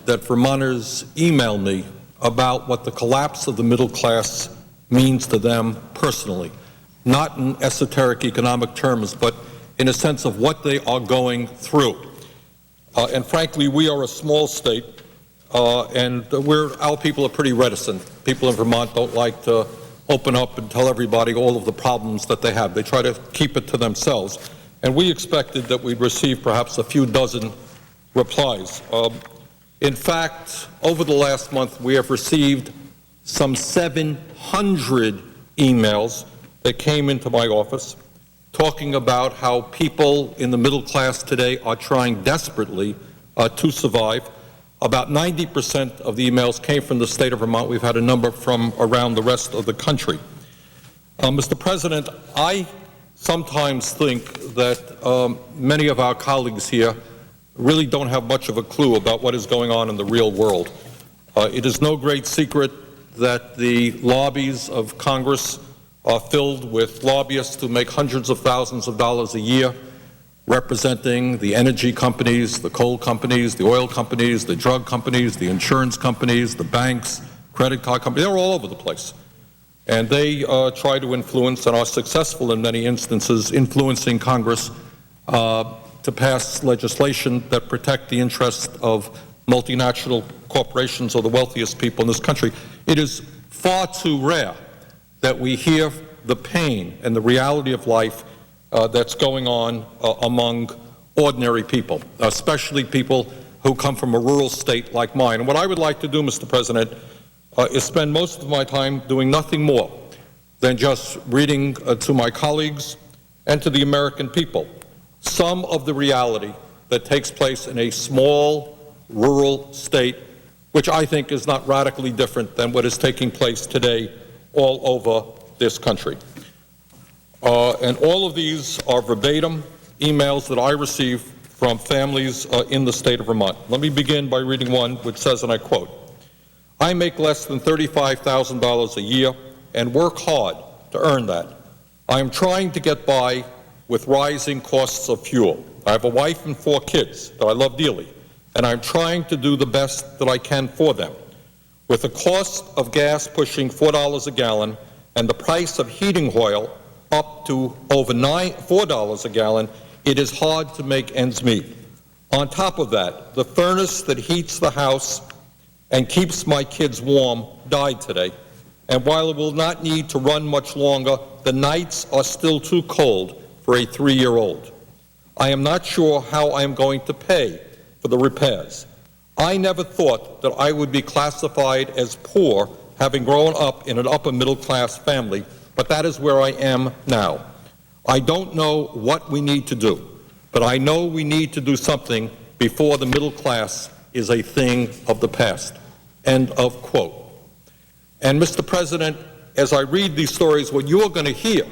that Vermonters email me about what the collapse of the middle class means to them personally, not in esoteric economic terms, but in a sense of what they are going through. And frankly, we are a small state, and our people are pretty reticent. People in Vermont don't like to open up and tell everybody all of the problems that they have. They try to keep it to themselves. And we expected that we'd receive perhaps a few dozen replies. In fact, over the last month, we have received some 700 emails that came into my office talking about how people in the middle class today are trying desperately to survive. About 90% of the emails came from the state of Vermont. We've had a number from around the rest of the country. Mr. President, I sometimes think that many of our colleagues here really don't have much of a clue about what is going on in the real world. It is no great secret that the lobbies of Congress are filled with lobbyists who make hundreds of thousands of dollars a year, representing the energy companies, the coal companies, the oil companies, the drug companies, the insurance companies, the banks, credit card companies. They're all over the place. And they try to influence and are successful in many instances influencing Congress to pass legislation that protect the interests of multinational corporations or the wealthiest people in this country. It is far too rare that we hear the pain and the reality of life that's going on among ordinary people, especially people who come from a rural state like mine. And what I would like to do, Mr. President, is spend most of my time doing nothing more than just reading to my colleagues and to the American people some of the reality that takes place in a small rural state, which I think is not radically different than what is taking place today all over this country. And all of these are verbatim emails that I receive from families in the state of Vermont. Let me begin by reading one which says, and I quote, "I make less than $35,000 a year and work hard to earn that. I am trying to get by with rising costs of fuel. I have a wife and 4 kids that I love dearly, and I'm trying to do the best that I can for them. With the cost of gas pushing $4 a gallon and the price of heating oil up to over $4 a gallon, it is hard to make ends meet. On top of that, the furnace that heats the house and keeps my kids warm died today, and while it will not need to run much longer, the nights are still too cold for a 3-year-old. I am not sure how I am going to pay for the repairs. I never thought that I would be classified as poor, having grown up in an upper middle class family, but that is where I am now. I don't know what we need to do, but I know we need to do something before the middle class is a thing of the past." End of quote. And Mr. President, as I read these stories, what you are going to hear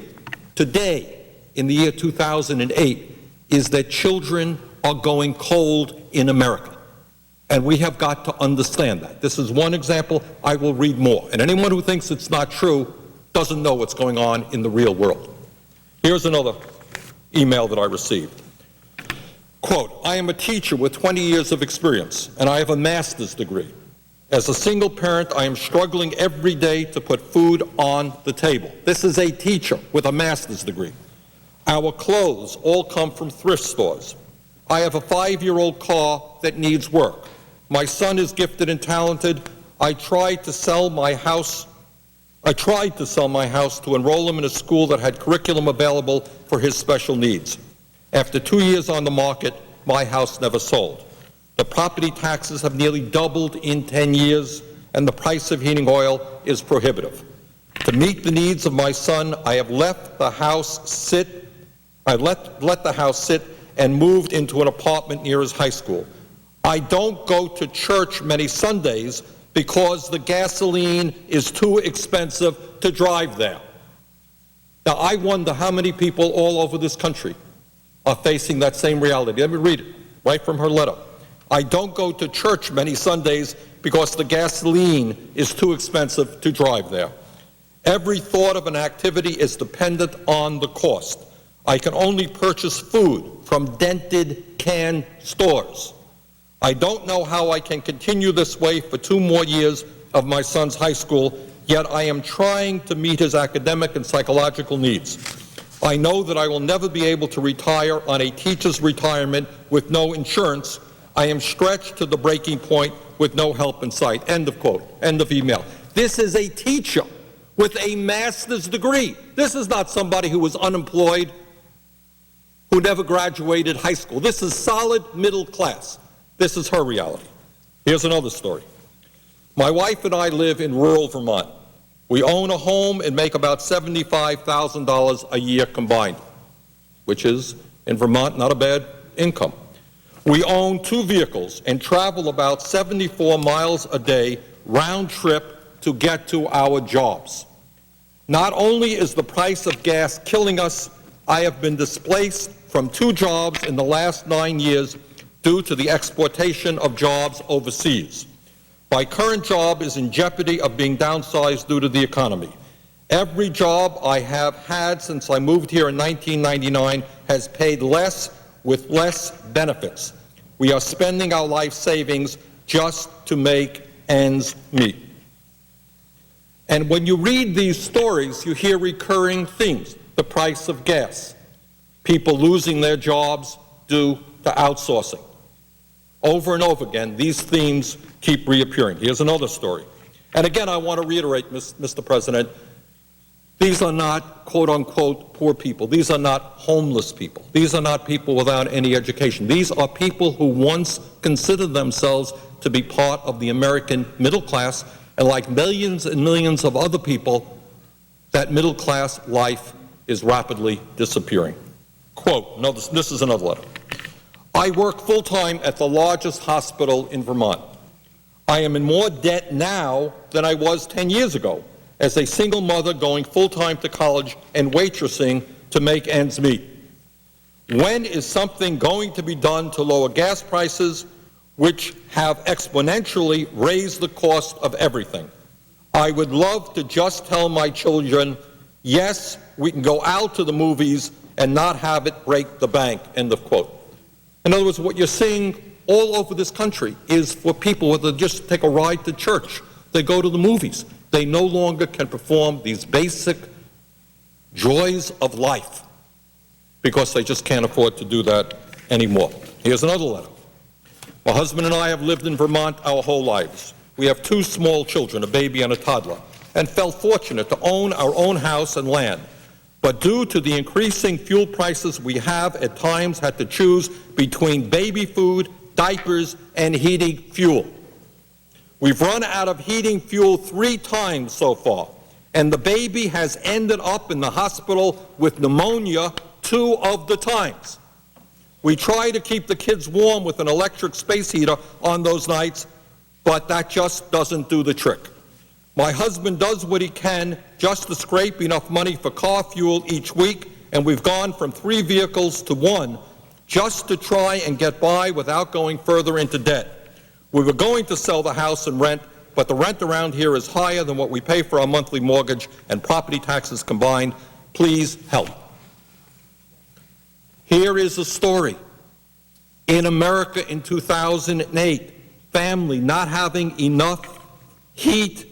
today in the year 2008 is that children are going cold in America. And we have got to understand that. This is one example. I will read more. And anyone who thinks it's not true doesn't know what's going on in the real world. Here's another email that I received. Quote, "I am a teacher with 20 years of experience, and I have a master's degree. As a single parent, I am struggling every day to put food on the table." This is a teacher with a master's degree. "Our clothes all come from thrift stores. I have a 5-year-old car that needs work. My son is gifted and talented. I tried to sell my house to enroll him in a school that had curriculum available for his special needs. After 2 years on the market, my house never sold. The property taxes have nearly doubled in 10 years, and the price of heating oil is prohibitive. To meet the needs of my son, I have let the house sit and moved into an apartment near his high school. I don't go to church many Sundays because the gasoline is too expensive to drive there." Now, I wonder how many people all over this country are facing that same reality. Let me read it right from her letter. "I don't go to church many Sundays because the gasoline is too expensive to drive there. Every thought of an activity is dependent on the cost. I can only purchase food from dented canned stores. I don't know how I can continue this way for 2 more years of my son's high school, yet I am trying to meet his academic and psychological needs. I know that I will never be able to retire on a teacher's retirement with no insurance. I am stretched to the breaking point with no help in sight." End of quote. End of email. This is a teacher with a master's degree. This is not somebody who was unemployed, who never graduated high school. This is solid middle class. This is her reality. Here's another story. My wife and I live in rural Vermont. We own a home and make about $75,000 a year combined, which is, in Vermont, not a bad income. We own 2 vehicles and travel about 74 miles a day round trip to get to our jobs. Not only is the price of gas killing us, I have been displaced from 2 jobs in the last 9 years due to the exportation of jobs overseas. My current job is in jeopardy of being downsized due to the economy. Every job I have had since I moved here in 1999 has paid less with less benefits. We are spending our life savings just to make ends meet. And when you read these stories, you hear recurring themes: the price of gas, people losing their jobs due to outsourcing. Over and over again, these themes keep reappearing. Here's another story. And again, I want to reiterate, Mr. President, these are not quote-unquote poor people. These are not homeless people. These are not people without any education. These are people who once considered themselves to be part of the American middle class, and like millions and millions of other people, that middle class life is rapidly disappearing. Quote, no, this is another letter. I work full-time at the largest hospital in Vermont. I am in more debt now than I was 10 years ago as a single mother going full-time to college and waitressing to make ends meet. When is something going to be done to lower gas prices, which have exponentially raised the cost of everything? I would love to just tell my children, yes, we can go out to the movies and not have it break the bank, end of quote. In other words, what you're seeing all over this country is for people whether they just take a ride to church, they go to the movies. They no longer can perform these basic joys of life because they just can't afford to do that anymore. Here's another letter. My husband and I have lived in Vermont our whole lives. We have 2 small children, a baby and a toddler, and felt fortunate to own our own house and land. But due to the increasing fuel prices, we have at times had to choose between baby food, diapers, and heating fuel. We've run out of heating fuel 3 times so far, and the baby has ended up in the hospital with pneumonia 2 of the times. We try to keep the kids warm with an electric space heater on those nights, but that just doesn't do the trick. My husband does what he can just to scrape enough money for car fuel each week, and we've gone from 3 vehicles to 1 just to try and get by without going further into debt. We were going to sell the house and rent, but the rent around here is higher than what we pay for our monthly mortgage and property taxes combined. Please help. Here is a story. In America in 2008, family not having enough heat,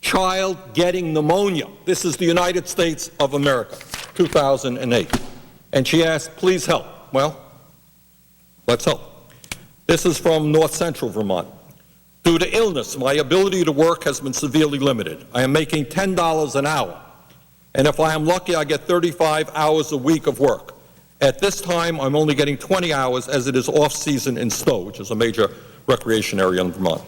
child getting pneumonia. This is the United States of America, 2008. And she asked, please help. Well, let's help. This is from North Central Vermont. Due to illness, my ability to work has been severely limited. I am making $10 an hour, and if I am lucky, I get 35 hours a week of work. At this time, I'm only getting 20 hours as it is off-season in Stowe, which is a major recreation area in Vermont.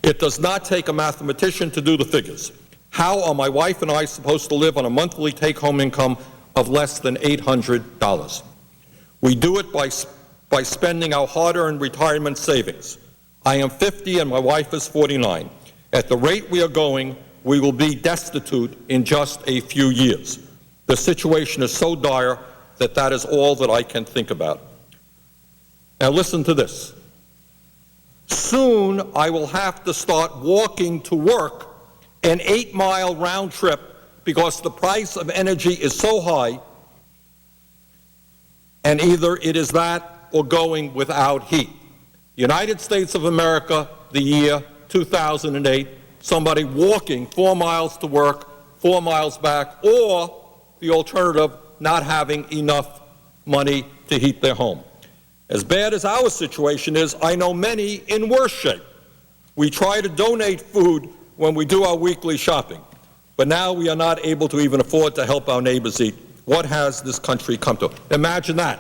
It does not take a mathematician to do the figures. How are my wife and I supposed to live on a monthly take-home income of less than $800? We do it by spending our hard-earned retirement savings. I am 50 and my wife is 49. At the rate we are going, we will be destitute in just a few years. The situation is so dire that is all that I can think about. Now listen to this. Soon I will have to start walking to work an 8-mile round trip because the price of energy is so high, and either it is that or going without heat. United States of America, the year 2008, somebody walking 4 miles to work, 4 miles back, or the alternative, not having enough money to heat their home. As bad as our situation is, I know many in worse shape. We try to donate food when we do our weekly shopping, but now we are not able to even afford to help our neighbors eat. What has this country come to? Imagine that,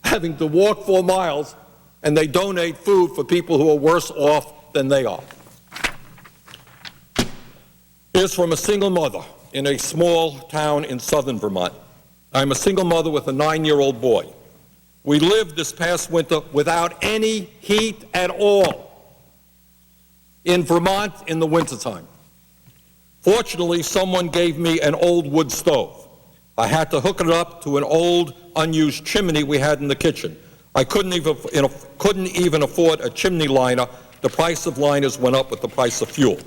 having to walk 4 miles, and they donate food for people who are worse off than they are. Here's from a single mother in a small town in southern Vermont. I'm a single mother with a 9-year-old boy. We lived this past winter without any heat at all in Vermont in the wintertime. Fortunately, someone gave me an old wood stove. I had to hook it up to an old, unused chimney we had in the kitchen. I couldn't even afford a chimney liner. The price of liners went up with the price of fuel.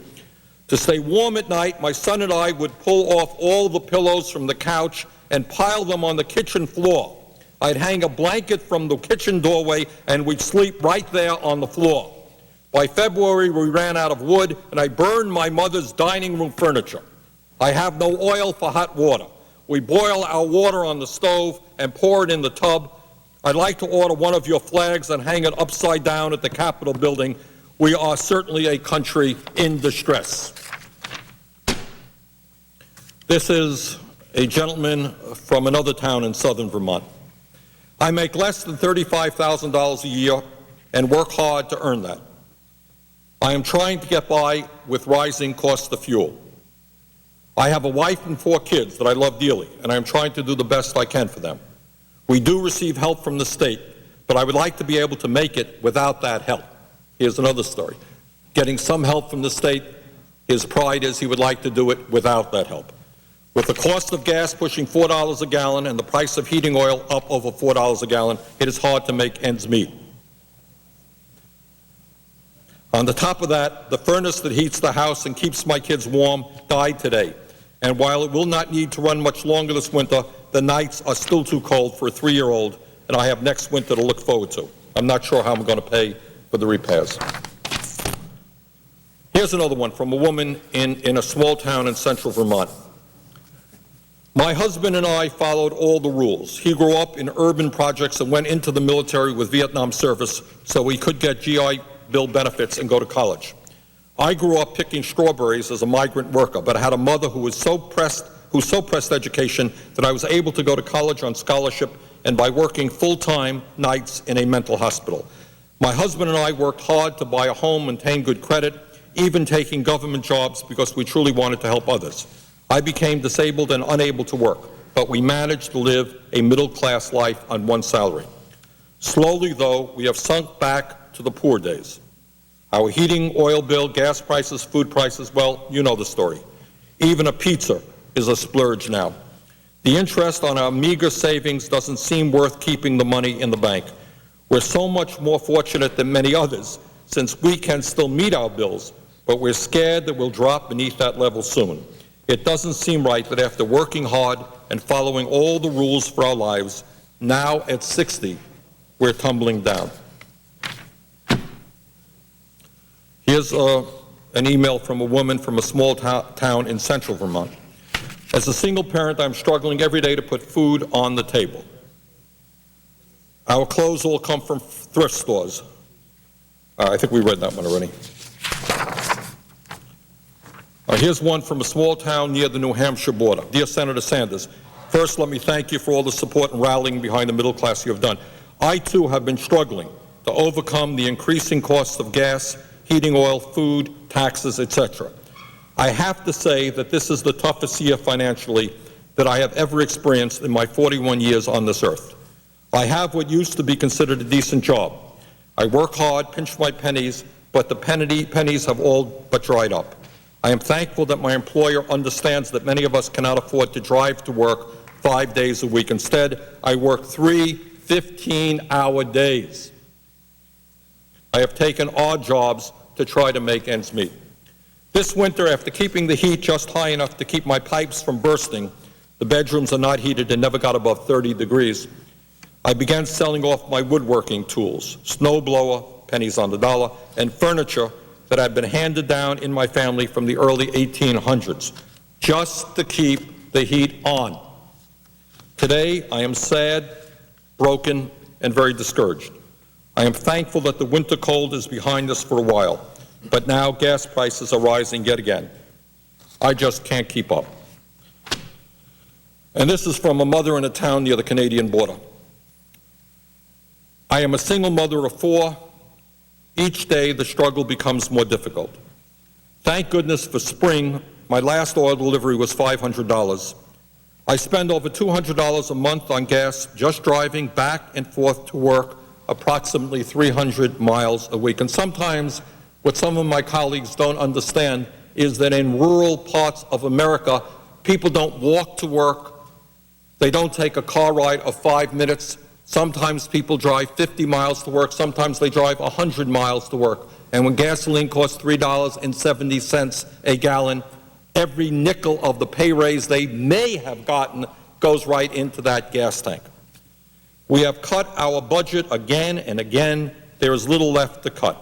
To stay warm at night, my son and I would pull off all the pillows from the couch and pile them on the kitchen floor. I'd hang a blanket from the kitchen doorway, and we'd sleep right there on the floor. By February, we ran out of wood, and I burned my mother's dining room furniture. I have no oil for hot water. We boil our water on the stove and pour it in the tub. I'd like to order one of your flags and hang it upside down at the Capitol building. We are certainly a country in distress. This is a gentleman from another town in southern Vermont. I make less than $35,000 a year and work hard to earn that. I am trying to get by with rising costs of fuel. I have a wife and 4 kids that I love dearly, and I am trying to do the best I can for them. We do receive help from the state, but I would like to be able to make it without that help. Here's another story. Getting some help from the state, his pride is he would like to do it without that help. With the cost of gas pushing $4 a gallon and the price of heating oil up over $4 a gallon, it is hard to make ends meet. On the top of that, the furnace that heats the house and keeps my kids warm died today. And while it will not need to run much longer this winter, the nights are still too cold for a 3-year-old, and I have next winter to look forward to. I'm not sure how I'm going to pay for the repairs. Here's another one from a woman in a small town in central Vermont. My husband and I followed all the rules. He grew up in urban projects and went into the military with Vietnam service so he could get GI Bill benefits and go to college. I grew up picking strawberries as a migrant worker, but I had a mother who so pressed education that I was able to go to college on scholarship and by working full-time nights in a mental hospital. My husband and I worked hard to buy a home, maintain good credit, even taking government jobs because we truly wanted to help others. I became disabled and unable to work, but we managed to live a middle-class life on one salary. Slowly, though, we have sunk back to the poor days. Our heating, oil bill, gas prices, food prices, well, you know the story. Even a pizza is a splurge now. The interest on our meager savings doesn't seem worth keeping the money in the bank. We're so much more fortunate than many others since we can still meet our bills, but we're scared that we'll drop beneath that level soon. It doesn't seem right that after working hard and following all the rules for our lives, now at 60, we're tumbling down. Here's an email from a woman from a small town in central Vermont. As a single parent, I'm struggling every day to put food on the table. Our clothes all come from thrift stores. I think we read that one already. Here's one from a small town near the New Hampshire border. Dear Senator Sanders, first let me thank you for all the support and rallying behind the middle class you have done. I too have been struggling to overcome the increasing costs of gas, heating oil, food, taxes, etc. I have to say that this is the toughest year financially that I have ever experienced in my 41 years on this earth. I have what used to be considered a decent job. I work hard, pinch my pennies, but the pennies have all but dried up. I am thankful that my employer understands that many of us cannot afford to drive to work 5 days a week. Instead, I work 3 15-hour days. I have taken odd jobs to try to make ends meet. This winter, after keeping the heat just high enough to keep my pipes from bursting, the bedrooms are not heated and never got above 30 degrees, I began selling off my woodworking tools, snow blower, pennies on the dollar, and furniture that had been handed down in my family from the early 1800s, just to keep the heat on. Today, I am sad, broken, and very discouraged. I am thankful that the winter cold is behind us for a while, but now gas prices are rising yet again. I just can't keep up. And this is from a mother in a town near the Canadian border. I am a single mother of 4. Each day, the struggle becomes more difficult. Thank goodness for spring, my last oil delivery was $500. I spend over $200 a month on gas just driving back and forth to work, approximately 300 miles a week. And sometimes what some of my colleagues don't understand is that in rural parts of America, people don't walk to work. They don't take a car ride of 5 minutes. Sometimes people drive 50 miles to work. Sometimes they drive 100 miles to work. And when gasoline costs $3.70 a gallon, every nickel of the pay raise they may have gotten goes right into that gas tank. We have cut our budget again and again. There is little left to cut.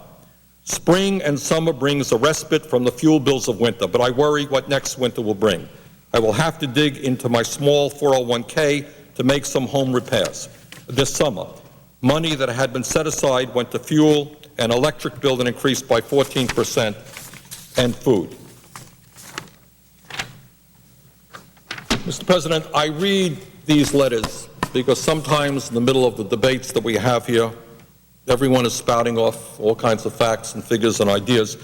Spring and summer brings a respite from the fuel bills of winter, but I worry what next winter will bring. I will have to dig into my small 401k to make some home repairs. This summer, money that had been set aside went to fuel and electric bill that increased by 14%, and food. Mr. President, I read these letters because sometimes in the middle of the debates that we have here, everyone is spouting off all kinds of facts and figures and ideas,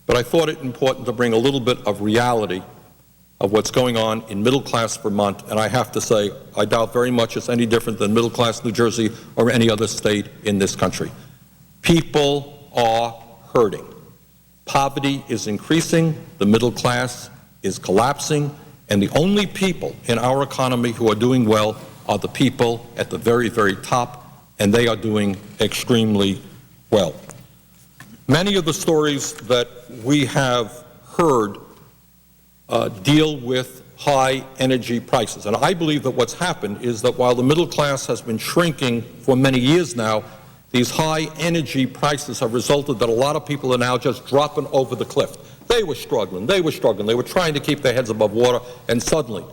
but I thought it important to bring a little bit of reality of what's going on in middle-class Vermont, and I have to say, I doubt very much it's any different than middle-class New Jersey or any other state in this country. People are hurting. Poverty is increasing, the middle class is collapsing, and the only people in our economy who are doing well are the people at the very, very top, and they are doing extremely well. Many of the stories that we have heard deal with high energy prices. And I believe that what's happened is that while the middle class has been shrinking for many years now, these high energy prices have resulted that a lot of people are now just dropping over the cliff. They were struggling, they were trying to keep their heads above water, and suddenly,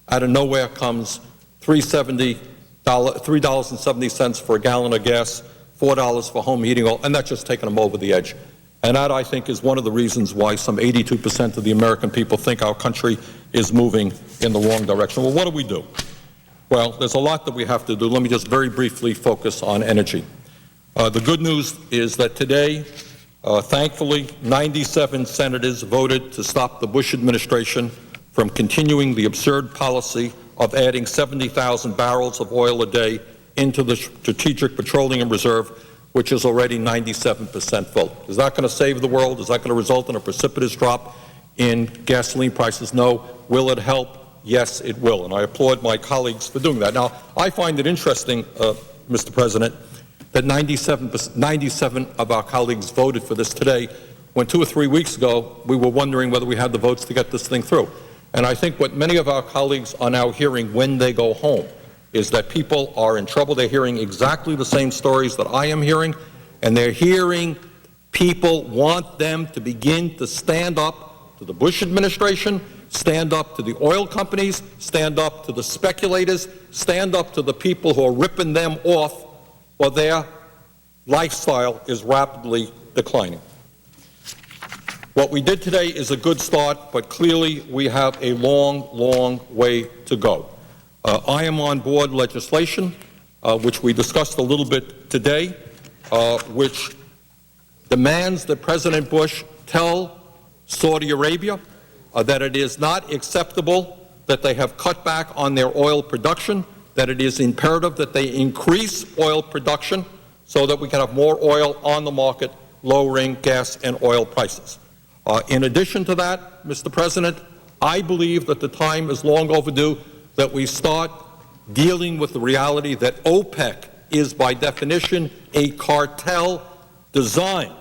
out of nowhere comes $3.70 for a gallon of gas, $4 for home heating oil, and that's just taking them over the edge. And that, I think, is one of the reasons why some 82% of the American people think our country is moving in the wrong direction. Well, what do we do? Well, there's a lot that we have to do. Let me just very briefly focus on energy. The good news is that today, thankfully, 97 senators voted to stop the Bush administration from continuing the absurd policy of adding 70,000 barrels of oil a day into the Strategic Petroleum Reserve, which is already 97% full. Is that going to save the world? Is that going to result in a precipitous drop in gasoline prices? No. Will it help? Yes, it will. And I applaud my colleagues for doing that. Now, I find it interesting, Mr. President, that 97 of our colleagues voted for this today, when 2 or 3 weeks ago we were wondering whether we had the votes to get this thing through. And I think what many of our colleagues are now hearing when they go home is that people are in trouble. They're hearing exactly the same stories that I am hearing, and they're hearing people want them to begin to stand up to the Bush administration, stand up to the oil companies, stand up to the speculators, stand up to the people who are ripping them off while their lifestyle is rapidly declining. What we did today is a good start, but clearly we have a long, long way to go. I am on board legislation, which we discussed a little bit today, which demands that President Bush tell Saudi Arabia that it is not acceptable that they have cut back on their oil production, that it is imperative that they increase oil production so that we can have more oil on the market, lowering gas and oil prices. In addition to that, Mr. President, I believe that the time is long overdue that we start dealing with the reality that OPEC is by definition a cartel designed,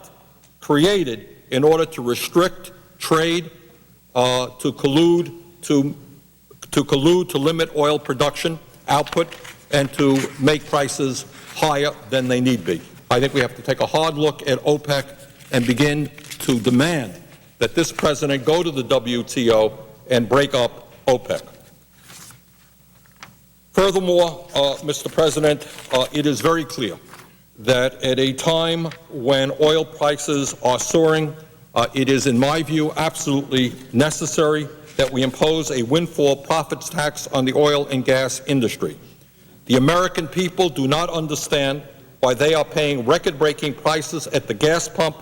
created in order to restrict trade, to collude to limit oil production output, and to make prices higher than they need be. I think we have to take a hard look at OPEC and begin to demand that this president go to the WTO and break up OPEC. Furthermore, Mr. President, it is very clear that at a time when oil prices are soaring, it is, in my view, absolutely necessary that we impose a windfall profits tax on the oil and gas industry. The American people do not understand why they are paying record-breaking prices at the gas pump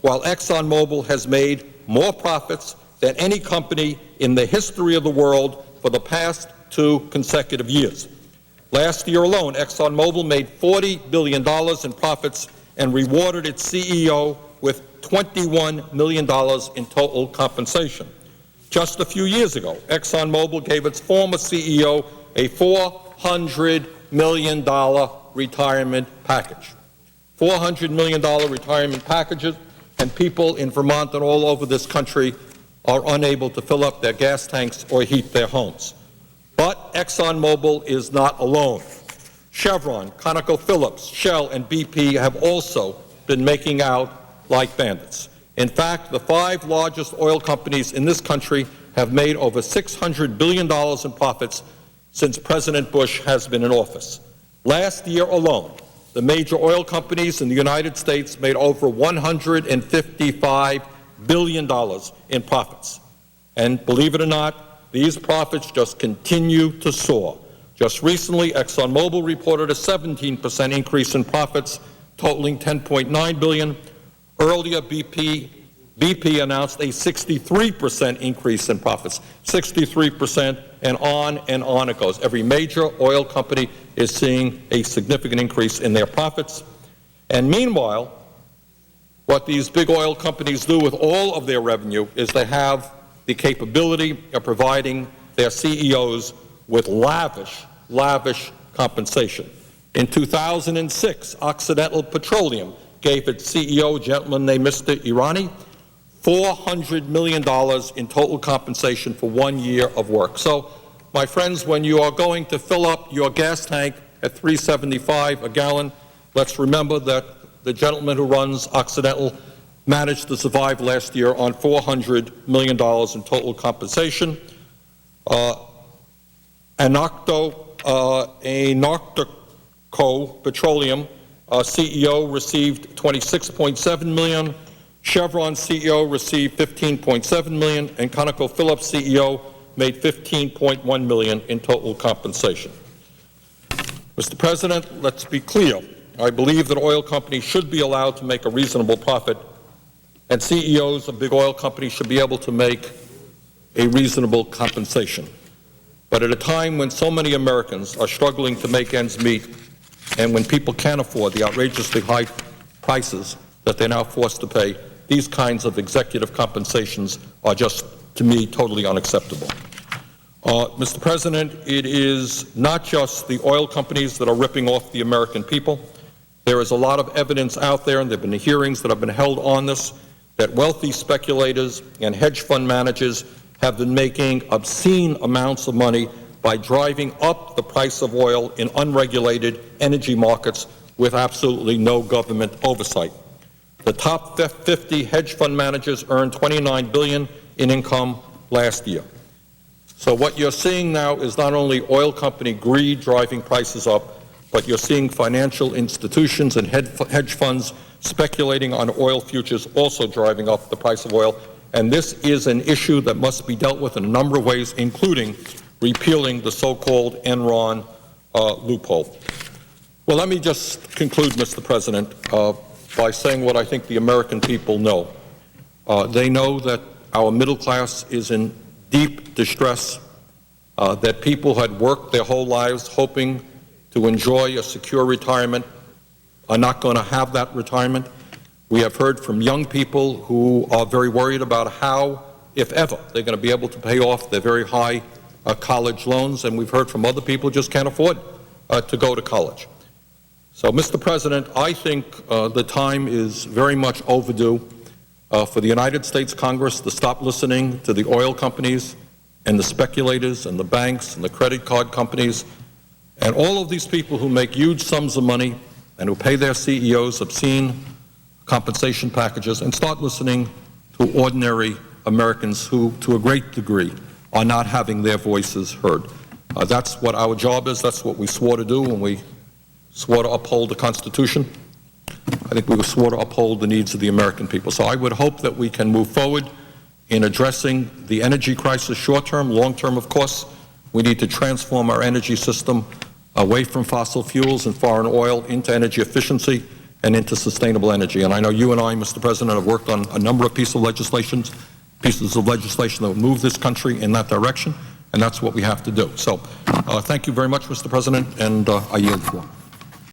while ExxonMobil has made more profits than any company in the history of the world for the past 2 consecutive years. Last year alone, ExxonMobil made $40 billion in profits and rewarded its CEO with $21 million in total compensation. Just a few years ago, ExxonMobil gave its former CEO a $400 million retirement package. $400 million retirement packages, and people in Vermont and all over this country are unable to fill up their gas tanks or heat their homes. But ExxonMobil is not alone. Chevron, ConocoPhillips, Shell, and BP have also been making out like bandits. In fact, the 5 largest oil companies in this country have made over $600 billion in profits since President Bush has been in office. Last year alone, the major oil companies in the United States made over $155 billion in profits. And believe it or not, these profits just continue to soar. Just recently, ExxonMobil reported a 17% increase in profits, totaling $10.9 billion. Earlier, BP announced a 63% increase in profits, 63%, and on it goes. Every major oil company is seeing a significant increase in their profits. And meanwhile, what these big oil companies do with all of their revenue is they have the capability of providing their CEOs with lavish compensation. In 2006, Occidental Petroleum gave its CEO, a gentleman named Mr. Irani, $400 million in total compensation for 1 year of work. So, my friends, when you are going to fill up your gas tank at $3.75 a gallon, let's remember that the gentleman who runs Occidental managed to survive last year on $400 million in total compensation. Anocco Petroleum CEO received $26.7 million, Chevron CEO received $15.7 million, and ConocoPhillips CEO made $15.1 million in total compensation. Mr. President, let's be clear. I believe that oil companies should be allowed to make a reasonable profit, and CEOs of big oil companies should be able to make a reasonable compensation. But at a time when so many Americans are struggling to make ends meet, and when people can't afford the outrageously high prices that they're now forced to pay, these kinds of executive compensations are just, to me, totally unacceptable. Mr. President, it is not just the oil companies that are ripping off the American people. There is a lot of evidence out there, and there have been hearings that have been held on this, that wealthy speculators and hedge fund managers have been making obscene amounts of money by driving up the price of oil in unregulated energy markets with absolutely no government oversight. The top 50 hedge fund managers earned $29 billion in income last year. So what you're seeing now is not only oil company greed driving prices up, but you're seeing financial institutions and hedge funds speculating on oil futures also driving up the price of oil. And this is an issue that must be dealt with in a number of ways, including repealing the so-called Enron loophole. Well, let me just conclude, Mr. President, by saying what I think the American people know. They know that our middle class is in deep distress, that people had worked their whole lives hoping to enjoy a secure retirement are not going to have that retirement. We have heard from young people who are very worried about how, if ever, they're going to be able to pay off their very high college loans, and we've heard from other people who just can't afford to go to college. So, Mr. President, I think the time is very much overdue for the United States Congress to stop listening to the oil companies and the speculators and the banks and the credit card companies and all of these people who make huge sums of money and who pay their CEOs obscene compensation packages and start listening to ordinary Americans who, to a great degree, are not having their voices heard. That's what our job is. That's what we swore to do when we swore to uphold the Constitution. I think we swore to uphold the needs of the American people. So I would hope that we can move forward in addressing the energy crisis short-term. Long-term, of course, we need to transform our energy system away from fossil fuels and foreign oil into energy efficiency and into sustainable energy. And I know you and I, Mr. President, have worked on a number of pieces of legislation that will move this country in that direction, and that's what we have to do. So thank you very much, Mr. President, and I yield the floor.